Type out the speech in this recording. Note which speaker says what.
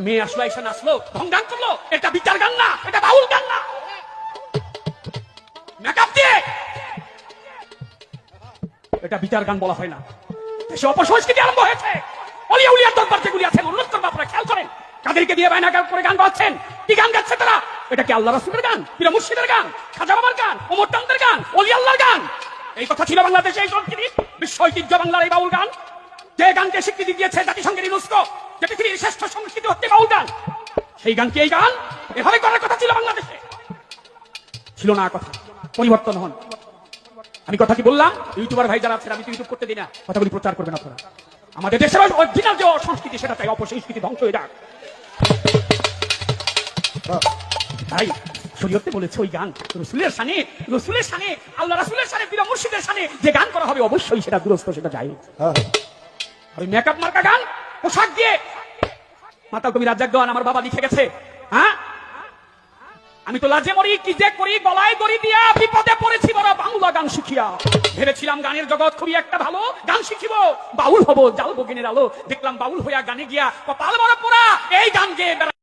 Speaker 1: মেয়ে আসলো, এসে নাচলো, ঢং গান করলো, এটা বিচার গান না, এটা বাউল গান না। মেকআপ দিয়ে এটা বিচার গান বলা হয় না। দেশে অপসংস্কৃতি আরম্ভ হয়েছে। অলিয়া উলিয়ার দরবার যেগুলি আছেন, উন্নত করবো, আপনারা খেয়াল করেন। কাদেরকে দিয়ে বায়না করে গান গাচ্ছেন, কি গান গাচ্ছে তারা? এটা কি আল্লাহ রাসূলের গান, পীর মুর্শিদের গান, খাজা বাবার গান, ওমর টানদের গান, অলি আল্লাহর গান? এই কথা ছিল বাংলাদেশে এই সংস্কৃতি, বিশ্ব ঐতিহ্য বাংলার এই বাউল গান। যে গানকে স্বীকৃতি দিয়েছে জাতিসংঘের ইউনেস্কো, যে পৃথিবীর শ্রেষ্ঠ সংস্কৃতি হচ্ছে বাউল গান, সেই গান কি এই গান এভাবে করার কথা ছিল বাংলাদেশে? ছিল না। কথা পরিবর্তন হন। আমি কথা কি বললাম? ইউটিউবার ভাই যারা আছেন, আমি তো ইউটিউব করতে দিই না, কথাগুলি প্রচার করবেন আপনারা। আমাদের দেশের অরিজিনাল যে সংস্কৃতি, সেটা চাই অপসংস্কৃতি ধ্বংস হয়ে যাক। ভাই শরীয়তে বলেছে ওই গান রসুলের শানে, রসুলের শানে, আল্লাহ রাসূলের শানে, পীর মুর্শিদের শানে যে গান করা হবে, অবশ্যই সেটা দুরস্ত, সেটা যায়। ওই মেকআপ মার্কা গান, পোশাক দিয়ে মাতাল কবি রাজ্জাক দেওয়ান আমার বাবা লিখে গেছে, হ্যাঁ আমি তো লাজে মরি, কি যে করি, গলায় দড়ি দিয়া বিপদে পড়েছি বড় বাংলা গান শিখিয়া। ভেবেছিলাম গানের জগৎ খুবই একটা ভালো, গান শিখিব, বাউল হবো, জ্বালবো গিনের আলো। দেখলাম বাউল হইয়া গানে গিয়া কপাল বড় পোড়া, এই গান গেয়ে